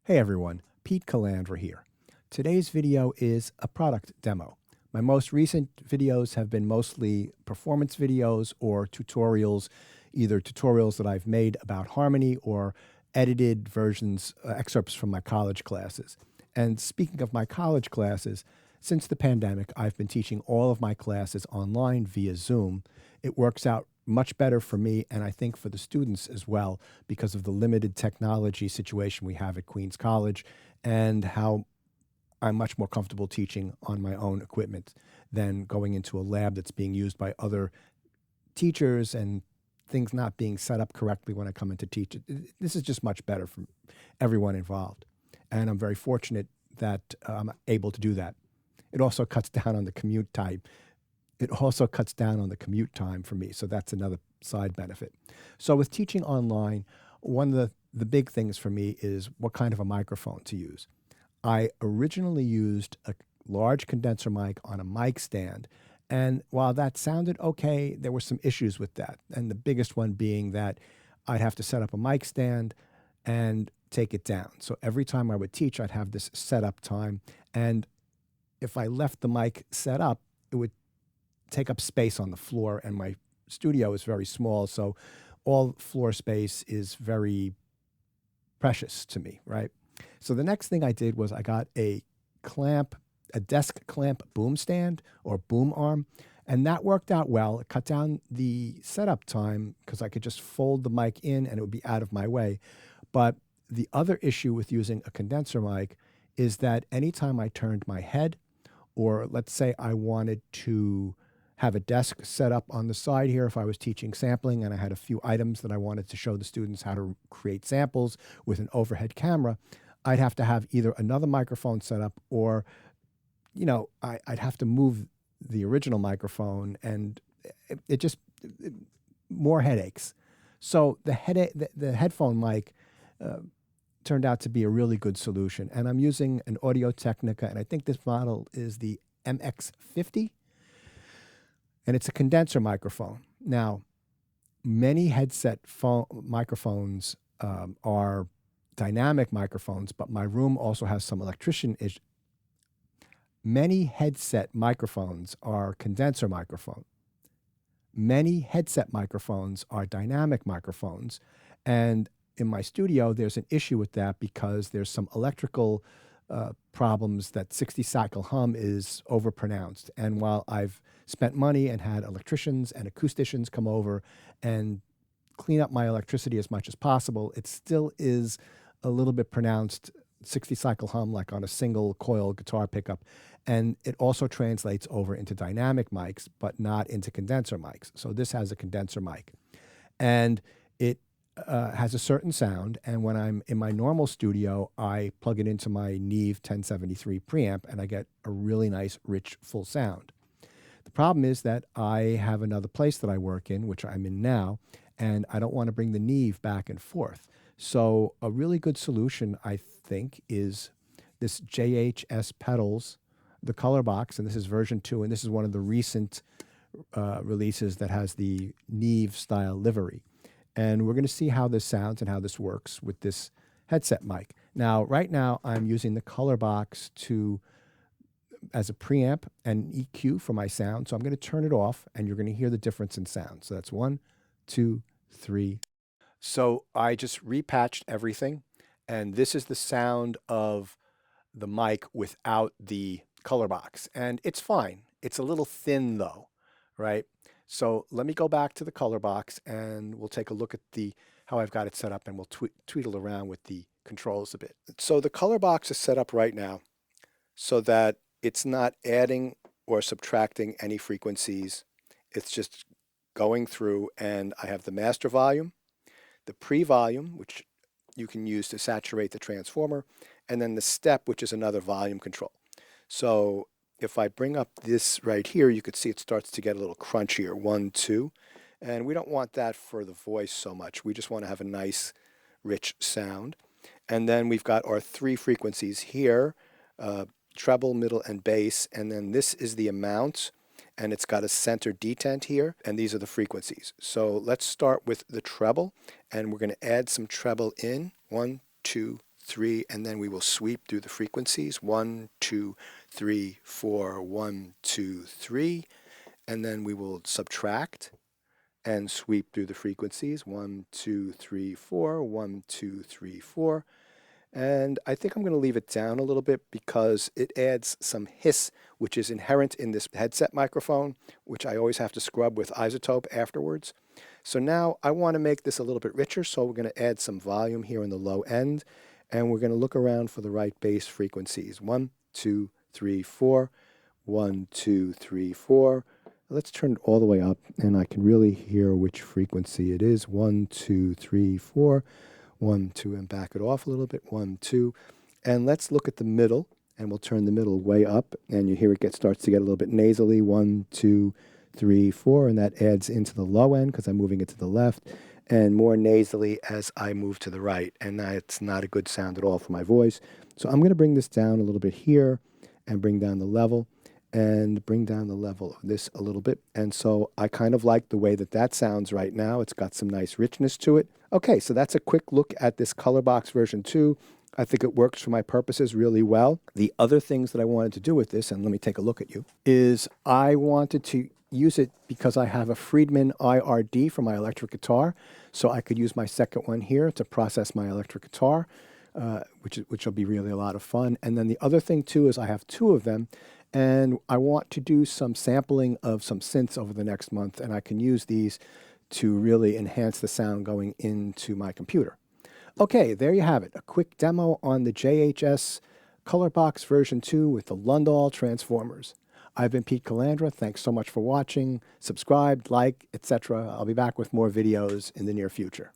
Hey everyone, Pete Calandra here. Today's video is a product demo. My most recent videos have been mostly performance videos or tutorials, either tutorials that I've made about harmony or edited versions, excerpts from my college classes. And speaking of my college classes, since the pandemic, I've been teaching all of my classes online via Zoom. It works out much better for me and I think for the students as well because of the limited technology situation we have at Queens College and how I'm much more comfortable teaching on my own equipment than going into a lab that's being used by other teachers and things not being set up correctly when I come in to teach it. This is just much better for everyone involved. And I'm very fortunate that I'm able to do that. It also cuts down on the commute time. It also cuts down on the commute time for me. So that's another side benefit. So with teaching online, one of the big things for me is what kind of a microphone to use. I originally used a large condenser mic on a mic stand. And while that sounded okay, there were some issues with that. And the biggest one being that I'd have to set up a mic stand and take it down. So every time I would teach, I'd have this setup time. And if I left the mic set up, it would take up space on the floor, and my studio is very small, so all floor space is very precious to me, right? So the next thing I did was I got a desk clamp boom stand or boom arm, and that worked out well. It cut down the setup time because I could just fold the mic in and it would be out of my way. But the other issue with using a condenser mic is that anytime I turned my head, or let's say I wanted to have a desk set up on the side here if I was teaching sampling and I had a few items that I wanted to show the students how to create samples with an overhead camera, I'd have to have either another microphone set up or, I'd have to move the original microphone, and more headaches. So the headphone mic turned out to be a really good solution. And I'm using an Audio-Technica, and I think this model is the MX50. And it's a condenser microphone. Now, many headset microphones are dynamic microphones, but my room also has some electrician issues. Many headset microphones are condenser microphones. Many headset microphones are dynamic microphones. And in my studio, there's an issue with that because there's some electrical problems that 60 cycle hum is overpronounced. And while I've spent money and had electricians and acousticians come over and clean up my electricity as much as possible, it still is a little bit pronounced 60 cycle hum like on a single coil guitar pickup. And it also translates over into dynamic mics, but not into condenser mics. So this has a condenser mic. And it has a certain sound, and when I'm in my normal studio, I plug it into my Neve 1073 preamp, and I get a really nice, rich, full sound. The problem is that I have another place that I work in, which I'm in now, and I don't want to bring the Neve back and forth. So a really good solution, I think, is this JHS pedals, the color box, and this is version 2, and this is one of the recent releases that has the Neve style livery. And we're going to see how this sounds and how this works with this headset mic. Now, right now, I'm using the color box as a preamp and EQ for my sound. So I'm going to turn it off, and you're going to hear the difference in sound. So that's 1, 2, 3. So I just repatched everything, and this is the sound of the mic without the color box. And it's fine. It's a little thin, though, right? So let me go back to the color box and we'll take a look at how I've got it set up, and we'll tweedle around with the controls a bit. So the color box is set up right now so that it's not adding or subtracting any frequencies. It's just going through, and I have the master volume, the pre-volume, which you can use to saturate the transformer, and then the step, which is another volume control. So if I bring up this right here, you could see it starts to get a little crunchier, 1, 2. And we don't want that for the voice so much. We just want to have a nice, rich sound. And then we've got our 3 frequencies here, treble, middle, and bass. And then this is the amount, and it's got a center detent here, and these are the frequencies. So let's start with the treble, and we're going to add some treble in, 1, 2, 3, and then we will sweep through the frequencies. 1, 2, 3, 4, 1, 2, 3, and then we will subtract and sweep through the frequencies. 1, 2, 3, 4, 1, 2, 3, 4. And I think I'm going to leave it down a little bit because it adds some hiss, which is inherent in this headset microphone, which I always have to scrub with isotope afterwards. So now I want to make this a little bit richer, so we're going to add some volume here in the low end, and we're going to look around for the right bass frequencies. 1, 2, 3, 4, 1, 2, 3, 4. Let's turn it all the way up, and I can really hear which frequency it is. 1, 2, 3, 4. 1, 2, and back it off a little bit. 1, 2. And let's look at the middle, and we'll turn the middle way up, and you hear it starts to get a little bit nasally. 1, 2, 3, 4, and that adds into the low end because I'm moving it to the left, and more nasally as I move to the right, and that's not a good sound at all for my voice. So I'm going to bring this down a little bit here and bring down the level and bring down the level of this a little bit. And so I kind of like the way that that sounds right now. It's got some nice richness to it. Okay, so that's a quick look at this Colorbox version 2. I think it works for my purposes really well. The other things that I wanted to do with this, and let me take a look at you, is I wanted to use it because I have a Friedman IRD for my electric guitar, so I could use my second one here to process my electric guitar, which will be really a lot of fun. And then the other thing too is I have 2 of them, and I want to do some sampling of some synths over the next month, and I can use these to really enhance the sound going into my computer. Okay, there you have it, a quick demo on the JHS Colorbox version 2 with the Lundahl transformers. I've been Pete Calandra. Thanks so much for watching. Subscribe, like, etc. I'll be back with more videos in the near future.